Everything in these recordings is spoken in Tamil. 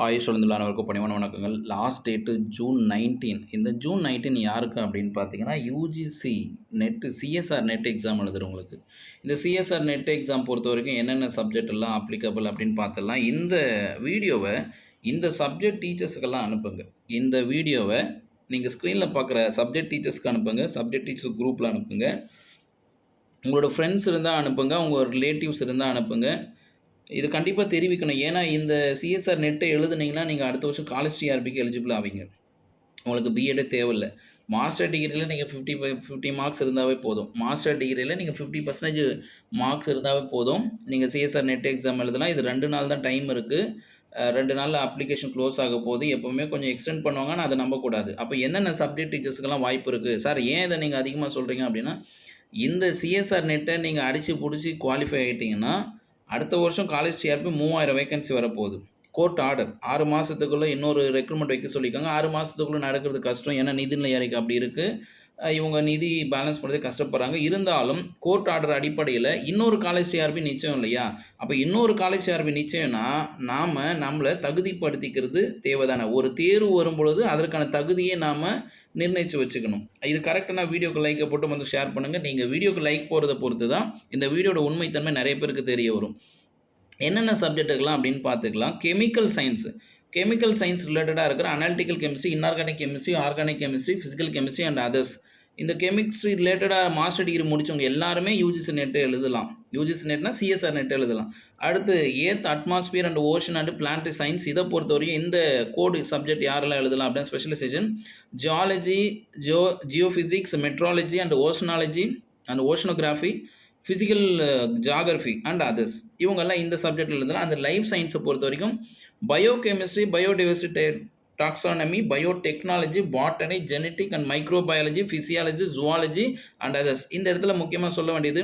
ஆயுஷ் அனைவருக்கும் பணிவான வணக்கங்கள். Last date June 19. இந்த ஜூன் 19 யாருக்கு அப்படின்னு பார்த்தீங்கன்னா, UGC NET CSIR NET exam எழுதுறவங்களுக்கு. இந்த சிஎஸ்ஆர் நெட் எக்ஸாம் பொறுத்தவரைக்கும் என்னென்ன சப்ஜெக்ட் எல்லாம் அப்ளிகபிள் அப்படின்னு பார்த்துடலாம். இந்த வீடியோவை இந்த சப்ஜெக்ட் டீச்சர்ஸுக்கெல்லாம் அனுப்புங்க. இந்த வீடியோவை நீங்கள் ஸ்க்ரீனில் பார்க்குற சப்ஜெக்ட் டீச்சர்ஸ்க்கு அனுப்புங்க. சப்ஜெக்ட் டீச்சர்ஸ் குரூப்பில் அனுப்புங்க. உங்களோட ஃப்ரெண்ட்ஸ் இருந்தால் அனுப்புங்க. உங்கள் ரிலேட்டிவ்ஸ் இருந்தால் அனுப்புங்க. இது கண்டிப்பாக தெரிவிக்கணும். ஏன்னா இந்த சிஎஸ்ஆர் நெட்டை எழுதுனீங்கன்னா, நீங்கள் அடுத்த வருஷம் காலேஜ் டிஆர்பிக்கு எலிஜிபிள் ஆவீங்க. உங்களுக்கு பிஎட்டே தேவையில்ல. மாஸ்டர் டிகிரியில் நீங்கள் 50 மார்க்ஸ் இருந்தாவே போதும். மாஸ்டர் டிகிரியில் நீங்கள் 50% மார்க்ஸ் இருந்தாவே போதும். நீங்கள் சிஎஸ்ஆர் நெட் எக்ஸாம் எழுதலாம். இது 2 நாள் தான் டைம் இருக்குது. 2 நாளில் அப்ளிகேஷன் க்ளோஸ் ஆக போகுது. எப்போவுமே கொஞ்சம் எக்ஸ்டெண்ட் பண்ணுவாங்க. ஆனால் அதை நம்பக்கூடாது. அப்போ என்னென்ன சப்ஜெக்ட் டீச்சர்ஸுக்கெல்லாம் வாய்ப்பு இருக்குது? சார் ஏன் இதை நீங்கள் அதிகமாக சொல்கிறீங்க அப்படின்னா, இந்த சிஎஸ்ஆர் நெட்டை நீங்கள் அடித்து பிடிச்சி குவாலிஃபை ஆகிட்டிங்கன்னா, அடுத்த வருஷம் காலேஜ் டிஆர்பி 3000 வேகன்சி வரப்போகுது. கோர்ட் ஆர்டர் 6 மாதத்துக்குள்ளே இன்னொரு ரெக்ரூட்மெண்ட் வைக்க சொல்லியிருக்காங்க. 6 மாதத்துக்குள்ளே நடக்கிறது கஷ்டம். ஏன்னா நிதிநிலை அறிக்கை அப்படி இருக்குது. இவங்க நிதி பேலன்ஸ் பண்ணுறதுக்கு கஷ்டப்படுறாங்க. இருந்தாலும் கோர்ட் ஆர்டர் அடிப்படையில் இன்னொரு காலேஜ் டிஆர்பி நிச்சயம் இல்லையா? அப்போ இன்னொரு காலேஜ் டிஆர்பி நிச்சயம்னா நாம் நம்மளை தகுதிப்படுத்திக்கிறது தேவைதானே. ஒரு தேர்வு வரும்பொழுது அதற்கான தகுதியை நாம் நிர்ணயித்து வச்சுக்கணும். இது கரெக்டான வீடியோக்கு லைக்கை போட்டு வந்து ஷேர் பண்ணுங்கள். நீங்கள் வீடியோக்கு லைக் போகிறத பொறுத்து தான் இந்த வீடியோட உண்மைத்தன்மை நிறைய பேருக்கு தெரிய வரும். என்னென்ன சப்ஜெக்ட்டுக்கெலாம் அப்படின்னு பார்த்துக்கலாம். கெமிக்கல் சயின்ஸ் ரிலேட்டடாக இருக்கிற analytical chemistry, inorganic chemistry, organic chemistry, physical chemistry and others. இந்த கெமிஸ்ட்ரி ரிலேட்டடாக மாஸ்டர் டிகிரி முடித்தவங்க எல்லாருமே யூஜிசி நெட்டு எழுதலாம். யூஜிசி நெட்னா சிஎஸ்ஆர் நெட் எழுதலாம். அடுத்து atmosphere and ocean and planetary science, இதை பொறுத்தவரைக்கும் இந்த கோடு சப்ஜெக்ட் யாரெல்லாம் எழுதலாம் அப்படின்னு specialisation geology, geophysics, meteorology and oceanology and oceanography, physical geography and others. இவங்கெல்லாம் இந்த சப்ஜெக்டில் இருந்தாலும் அந்த லைஃப் சயின்ஸை பொறுத்த வரைக்கும் biochemistry, biodiversity, taxonomy, biotechnology, botany, genetic and microbiology, physiology, zoology and others. இந்த இடத்துல முக்கியமாக சொல்ல வேண்டியது,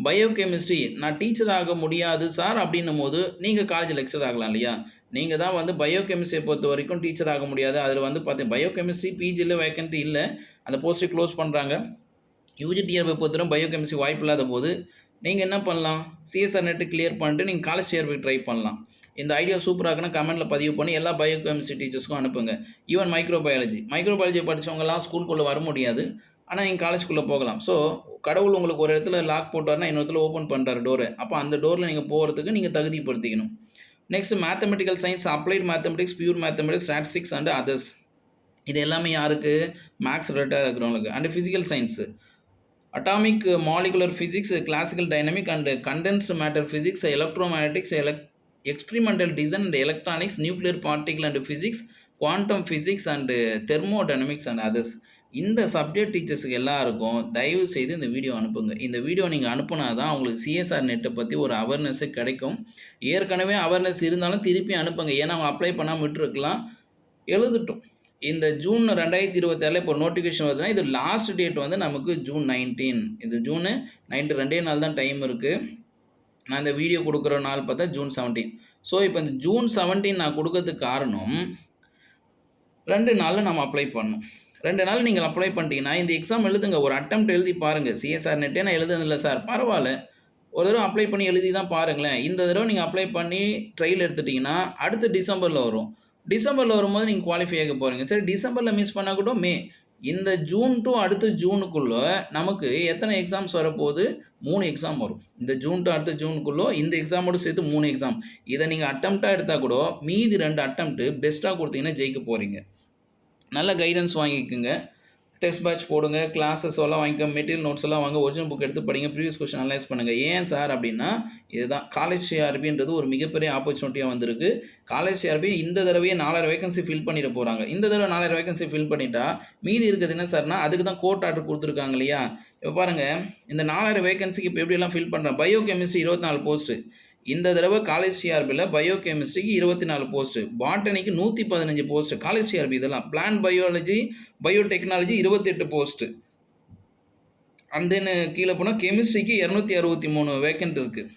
பயோகெமிஸ்ட்ரி நான் டீச்சர் ஆக முடியாது சார் அப்படின்னும் போது நீங்கள் காலேஜ் லெக்சர் ஆகலாம் இல்லையா? நீங்கள் தான் வந்து பயோகெமிஸ்ட்ரியை பொறுத்த வரைக்கும் டீச்சர் ஆக முடியாது. அதில் வந்து பார்த்தீங்கன்னா பயோகெமிஸ்ட்ரி பிஜியில் வேக்கன்ட்டி இல்லை, அந்த போஸ்ட்டை க்ளோஸ் பண்ணுறாங்க. யூஜி டிஆர்பி பொறுத்தவரை பயோகெமிஸ்ட்ரி வாய்ப்பு இல்லாத போது நீங்கள் என்ன பண்ணலாம்? சிஎஸ்ஆர் நெட்டு கிளியர் பண்ணிட்டு நீங்கள் காலேஜ் டிஆர்பி ட்ரை பண்ணலாம். இந்த ஐடியா சூப்பராக இருக்குன்னா கமெண்ட்டில் பதிவு பண்ணி எல்லா பயோகெமிஸ்ட்ரி டீச்சர்ஸ்க்கும் அனுப்புங்க. ஈவன் மைக்ரோபயாலஜி படித்தவங்கலாம் ஸ்கூலுக்குள்ளே வர முடியாது, ஆனால் நீங்கள் காலேஜ்குள்ளே போகலாம். ஸோ கடவுள் உங்களுக்கு ஒரு இடத்துல லாக் போட்டார்னா இன்னொரு இடத்துல ஓப்பன் பண்ணுறாரு டோரு. அப்போ அந்த டோரில் நீங்கள் போகிறதுக்கு நீங்கள் தகுதிப்படுத்திக்கணும். Next mathematical science, applied mathematics, pure mathematics, statistics and others. இது எல்லாமே யாருக்கு? மேக்ஸ் ரிலேட்டடாக இருக்கிறவங்களுக்கு. And physical science atomic molecular physics, classical dynamic and condensed matter physics, electromagnetics, experimental design and electronics, nuclear particle and physics, quantum physics and thermodynamics and others. இந்த சப்ஜெக்ட் டீச்சர்ஸுக்கு எல்லாருக்கும் தயவு செய்து இந்த வீடியோ அனுப்புங்க. இந்த வீடியோ நீங்கள் அனுப்புனா தான் அவங்களுக்கு சிஎஸ்ஆர் நெட்டை பற்றி ஒரு அவேர்னஸ்ஸே கிடைக்கும். ஏற்கனவே அவேர்னஸ் இருந்தாலும் திருப்பி அனுப்புங்க. ஏன்னா அவங்க அப்ளை பண்ணாமல் விட்டுருக்கலாம். எழுதட்டும். இந்த ஜூன் 2026 இப்போ நோட்டிஃபிகேஷன் வருதுன்னா இது லாஸ்ட் டேட் வந்து நமக்கு ஜூன் 19. இது ஜூன் 19 2 நாள் தான் டைம் இருக்குது. நான் இந்த வீடியோ கொடுக்குற நாள் பார்த்தா ஜூன் 17. ஸோ இப்போ இந்த ஜூன் 17 நான் கொடுக்கறதுக்கு காரணம் 2 நாளில் நம்ம அப்ளை பண்ணணும். 2 நாள் நீங்கள் அப்ளை பண்ணிட்டீங்கன்னா இந்த எக்ஸாம் எழுதுங்க. ஒரு அட்டெம்ப்ட் எழுதி பாருங்கள். சிஎஸ்ஆர் நெட்டே நான் எழுதுனதில்லை சார், பரவாயில்ல, ஒரு தடவை அப்ளை பண்ணி எழுதி தான் பாருங்களேன். இந்த தடவை நீங்கள் அப்ளை பண்ணி ட்ரையல் எடுத்துட்டிங்கன்னா அடுத்து டிசம்பரில் வரும். டிசம்பரில் வரும்போது நீங்கள் குவாலிஃபை ஆக போகிறீங்க. சரி, டிசம்பரில் மிஸ் பண்ணால் கூட இந்த ஜூன் டு அடுத்த ஜூனுக்குள்ளே நமக்கு எத்தனை எக்ஸாம்ஸ் வரப்போகுது? 3 எக்ஸாம் வரும். இந்த ஜூன் டு அடுத்த ஜூனுக்குள்ளே இந்த எக்ஸாமோடு சேர்த்து 3 எக்ஸாம். இதை நீங்கள் அட்டெம்ப்டாக எடுத்தால் கூட மீதி 2 அட்டெம்ப்ட்டு பெஸ்ட்டாக கொடுத்தீங்கன்னா ஜெயிக்க போகிறீங்க. நல்ல கைடன்ஸ் வாங்கிக்கோங்க. டெஸ்ட் பேட்ச் போடுங்க, கிளாஸஸ் எல்லாம் வாங்கிக்க, மெட்டீரியல் நோட்ஸ் எல்லாம் வாங்க, ஒரிஜினல் புக் எடுத்து படிங்க, ப்ரீவியஸ் கொஸ்டின் அனலைஸ் பண்ணுங்கள். ஏன் சார் அப்படின்னா, இதுதான் காலேஜ் டிஆர்பின்றது ஒரு மிகப்பெரிய ஆப்பர்ச்சுனிட்டியாக வந்திருக்கு. காலேஜ் டிஆர்பி இந்த தடவையே 4000 வேகன்சி ஃபில் பண்ணிட போகிறாங்க. இந்த தடவை 4000 வேகன்சி ஃபில் பண்ணிட்டா மீதி இருக்குது என்ன சார்னா, அதுக்கு தான் கோர்ட் ஆர்டர் கொடுத்துருக்காங்க இல்லையா? இப்போ பாருங்கள், இந்த 4000 வேகன்சிக்கு இப்போ எப்படியெல்லாம் ஃபில் பண்ணுறாங்க. Biochemistry 24 post. இந்த தடவை காலேஜ் டிஆர்பியில் பயோகெமிஸ்ட்ரிக்கு 24 போஸ்ட்டு, பாட்டனிக்கு 115 போஸ்ட்டு. காலேஜ் டிஆர்பி இதெல்லாம். Plant biology, biotechnology 28 post. And then கீழே போனால் கெமிஸ்ட்ரிக்கு 263 வேக்கன்ட் இருக்குது.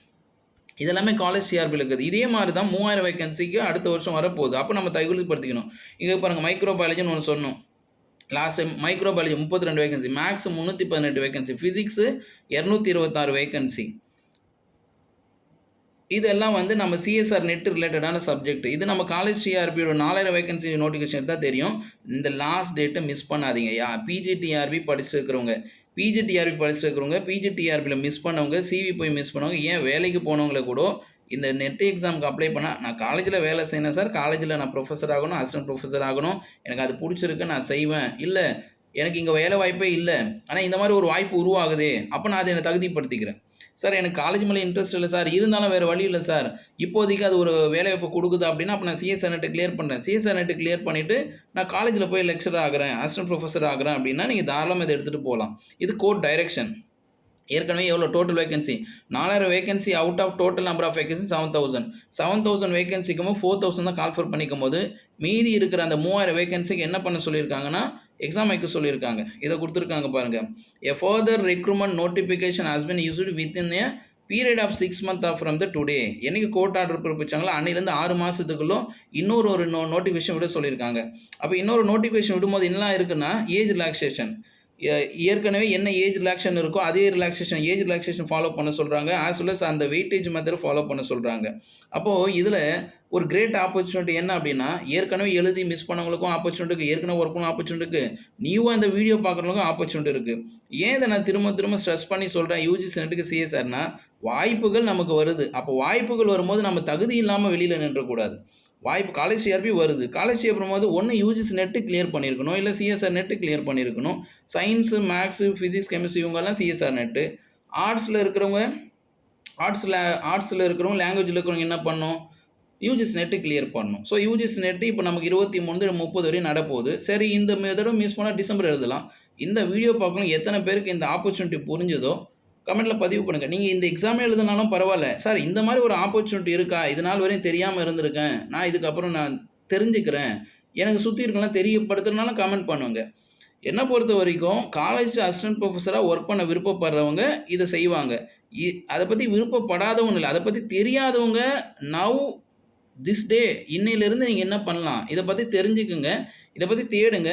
இதெல்லாமே காலேஜ் டிஆர்பியில் இருக்குது. இதே மாதிரி தான் 3000 வேகன்சிக்கு அடுத்த வருஷம் வரப்போகுது. அப்போ நம்ம தகுதிப்படுத்திக்கணும். இங்கே பாருங்கள், மைக்ரோபயாலஜின்னு ஒன்று சொன்னோம். Last time microbiology 32 vacancy, maths 318 vacancy, physics 226 vacancy. இதெல்லாம் வந்து நம்ம சிஎஸ்ஆர் நெட் ரிலேட்டடான சப்ஜெக்ட். இது நம்ம காலேஜ் டிஆர்பியோட 4000 வேகன்சி நோட்டிஃபிகேஷன் தான் தெரியும். இந்த லாஸ்ட் டேட்டை மிஸ் பண்ணாதீங்க. பிஜிடிஆர்பி படிச்சிருக்கிறவங்க, பிஜிடிஆர்பியில் மிஸ் பண்ணவங்க, சிவி போய் மிஸ் பண்ணவங்க, ஏன் வேலைக்கு போனவங்கள கூட இந்த நெட் எக்ஸாமுக்கு அப்ளை பண்ணால், நான் காலேஜில் வேலை செய்யணும் சார், காலேஜில் நான் ப்ரொஃபஸர் ஆகணும், அசிஸ்டன்ட் ப்ரொஃபஸர் ஆகணும், எனக்கு அது பிடிச்சிருக்கு நான் செய்வேன். இல்லை எனக்கு இங்கே வேலை வாய்ப்பே இல்லை, ஆனால் இந்த மாதிரி ஒரு வாய்ப்பு உருவாகுதே, அப்போ நான் அதை என்னை தகுதிப்படுத்திக்கிறேன். சார் எனக்கு காலேஜ் மேலே இன்ட்ரெஸ்ட் இல்லை சார், இருந்தாலும் வேறு வழி இல்லை சார், இப்போதைக்கு அது ஒரு வேலைவாய்ப்பு கொடுக்குது அப்படின்னா அப்போ நான் சிஎஸ்ஆர் நெட்டு கிளியர் பண்ணுறேன். சிஎஸ்ஆர் நெட்டு கிளியர் பண்ணிவிட்டு நான் காலேஜில் போய் லெக்சர் ஆகிறேன், அசிஸ்டன்ட் ப்ரொஃபஸர் ஆகிறேன் அப்படின்னா நீங்கள் தாராளமாக இதை எடுத்துகிட்டு போகலாம். இது கோர்ட் டைரெக்ஷன். ஏற்கனவே எவ்வளோ total vacancy 4000 vacancy, out of total number of vacancy 7000 வேகன்சிக்கும் 4000 தான் கால்ஃபர் பண்ணிக்கும் போது மீதி இருக்கிற அந்த 3000 வேகன்சிக்கு என்ன பண்ண சொல்லியிருக்காங்கன்னா எக்ஸாம் வைக்க சொல்லியிருக்காங்க. இதை கொடுத்துருக்காங்க பாருங்கள். A further recruitment notification has been issued within a period of 6 months from the today. என்னைக்கு கோர்ட் ஆர்டர் பிறப்பிச்சாங்களோ அன்னிலேருந்து 6 மாதத்துக்குள்ளே இன்னொரு நோட்டிஃபிகேஷன் விட சொல்லியிருக்காங்க. அப்போ இன்னொரு நோட்டிஃபிகேஷன் விடும்போது என்ன இருக்குன்னா ஏஜ் ரிலாக்ஸேஷன், ஏற்கனவே என்ன ஏஜ் ரிலாக்ஸேஷன் இருக்கோ அதே ஏஜ் ரிலாக்ஸேஷன் ஃபாலோ பண்ண சொல்கிறாங்க. ஆஸ் வெல் அஸ் அந்த வெயிட்டேஜ் மெத்தட் ஃபாலோ பண்ண சொல்கிறாங்க. அப்போது இதில் ஒரு கிரேட் ஆப்பர்ச்சுனிட்டி என்ன அப்படின்னா, ஏற்கனவே எழுதி மிஸ் பண்ணவங்களுக்கும் ஆப்பர்ச்சுனிட்டி இருக்குது, ஏற்கனவே ஒர்க் பண்ண ஆப்பர்ச்சுனிட்டி இருக்குது, நியூவாக இந்த வீடியோ பார்க்குறவங்களுக்கும் ஆப்பர்ச்சுனிட்டி இருக்குது. ஏன் இதை நான் திரும்ப ஸ்ட்ரெஸ் பண்ணி சொல்கிறேன் யூஜிசி நெட்டுக்கு சிஎஸ்ஆர்னா, வாய்ப்புகள் நமக்கு வருது. அப்போ வாய்ப்புகள் வரும்போது நம்ம தகுதி இல்லாமல் வெளியில் நின்றக்கூடாது. வாய்ப்பு காலேஜ் சிஆர்பி வருது, காலேஜ் சிஆர்பி போது ஒன்று யூஜிசி நெட்டு கிளியர் பண்ணியிருக்கணும், இல்லை சிஎஸ்ஆர் நெட்டு கிளியர் பண்ணியிருக்கணும். சயின்ஸு, மேக்ஸு, ஃபிசிக்ஸ், கெமிஸ்ட்ரி இவங்கெல்லாம் சிஎஸ்ஆர் நெட்டு. ஆர்ட்ஸில் இருக்கிறவங்க லாங்குவேஜில் இருக்கிறவங்க என்ன பண்ணணும், யூஜிசி நெட்டு கிளியர் பண்ணணும். ஸோ யூஜிசி நெட்டு இப்போ நமக்கு 23 30 வரையும் நடப்போகுது. சரி, இந்த தடவை மிஸ் பண்ணால் டிசம்பர் எழுதலாம். இந்த வீடியோ பார்க்கணும் எத்தனை பேருக்கு இந்த ஆப்பர்ச்சுனிட்டி புரிஞ்சதோ கமெண்ட்டில் பதிவு பண்ணுங்கள். நீங்கள் இந்த எக்ஸாமே எழுதுனாலும் பரவாயில்ல சார், இந்த மாதிரி ஒரு ஆப்பர்ச்சுனிட்டி இருக்கா, இது நாள் வரையும் தெரியாமல் இருந்திருக்கேன், நான் இதுக்கப்புறம் நான் தெரிஞ்சுக்கிறேன், எனக்கு சுற்றி இருக்கலாம் தெரியப்படுத்துறதுனாலும் கமெண்ட் பண்ணுங்க. என்னை பொறுத்த வரைக்கும் காலேஜ் அசிஸ்டன்ட் ப்ரொஃபஸராக ஒர்க் பண்ண விருப்பப்படுறவங்க இதை செய்வாங்க. அதை பற்றி விருப்பப்படாதவங்க இல்லை, அதை பற்றி தெரியாதவங்க நவ் திஸ் டே இன்னையிலேருந்து நீங்கள் என்ன பண்ணலாம், இதை பற்றி தெரிஞ்சுக்குங்க, இதை பற்றி தேடுங்க,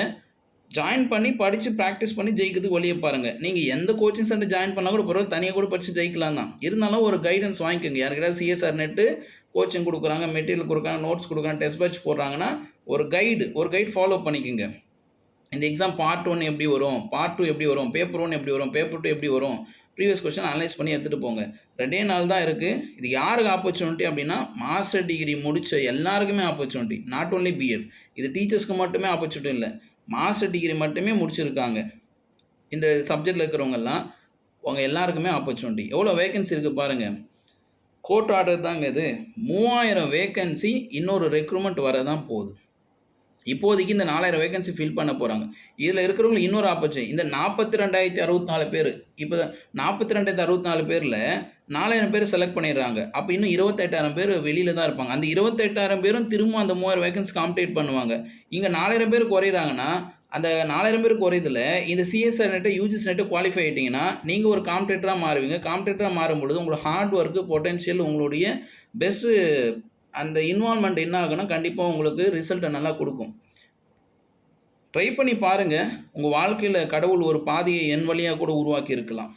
ஜாயின் பண்ணி படித்து ப்ராக்டிஸ் பண்ணி ஜெயிக்கிறதுக்கு வழியை பாருங்கள். நீங்கள் எந்த கோச்சிங் சென்டர் ஜாயின் பண்ணால் கூட பரவாயில்ல, தனியாக கூட படித்து ஜெயிக்கலாம் தான். இருந்தாலும் ஒரு கைடன்ஸ் வாங்கிக்கோங்க. யாருக்கிட்ட சிஎஸ்ஆர் நெட்டு கோச்சிங் கொடுக்குறாங்க, மெட்டீரியல் கொடுக்குறாங்க, நோட்ஸ் கொடுக்குறாங்க, டெஸ்ட் பேட்ச் போடுறாங்கன்னா ஒரு கைடு ஃபாலோ பண்ணிக்கோங்க. இந்த எக்ஸாம் பார்ட் 1 எப்படி வரும், பார்ட் 2 எப்படி வரும், பேப்பர் 1 எப்படி வரும், பேப்பர் 2 எப்படி வரும், ப்ரீவியஸ் கொஸ்டின் அனலைஸ் பண்ணி எடுத்துகிட்டு போங்க. 2 நாள் தான் இருக்குது. இது யாருக்கு ஆப்பர்ச்சுனிட்டி அப்படின்னா, மாஸ்டர் டிகிரி முடித்த எல்லாருக்குமே ஆப்பர்ச்சுனிட்டி, நாட் ஓன்லி பிஎட். இது டீச்சர்ஸ்க்கு மட்டுமே ஆப்பர்ச்சுனிட்டி இல்லை, மாஸ்டர் டிகிரி மட்டுமே முடிச்சிருக்காங்க இந்த சப்ஜெக்டில் இருக்கிறவங்கெல்லாம், அவங்க எல்லாருக்குமே ஆப்பர்ச்சுனிட்டி. எவ்வளோ வேகன்சி இருக்குது பாருங்கள். கோர்ட் ஆர்டர் தாங்க இது. 3000 வேகன்சி இன்னொரு ரெக்ரூட்மெண்ட் வர தான் போகுது. இப்போதைக்கு இந்த 4000 வேகன்சி ஃபில் பண்ண போகிறாங்க. இதில் இருக்கிறவங்க இன்னொரு ஆப்பர்ச்சுனிட்டி, இந்த 42,064 பேர், இப்போ 42,064 பேரில் 4000 பேர் செலக்ட் பண்ணிடுறாங்க. அப்போ இன்னும் 28,000 பேர் வெளியில் தான் இருப்பாங்க. அந்த 28,000 பேரும் திரும்ப அந்த 3000 வேகன்சி காம்படேட் பண்ணுவாங்க. இங்கே 4000 பேர் குறையிறாங்கன்னா அந்த 4000 பேர் குறையதில் இந்த சிஎஸ்ஆர் நெட்டை யூஜிசி நெட்டை குவாலிஃபை ஆகிட்டிங்கன்னா நீங்கள் ஒரு காம்படேட்டராக மாறுவீங்க. காம்படேட்டராக மாறும்பொழுது உங்களோட ஹார்ட் ஒர்க்கு, பொட்டென்ஷியல், உங்களுடைய பெஸ்ட்டு அந்த இன்வால்மெண்ட் என்ன ஆகுன்னா கண்டிப்பாக உங்களுக்கு ரிசல்ட்டை நல்லா கொடுக்கும். ட்ரை பண்ணி பாருங்கள். உங்கள் வாழ்க்கையில் கடவுள் ஒரு பாதையை என் வழியாக கூட உருவாக்கி இருக்கலாம்.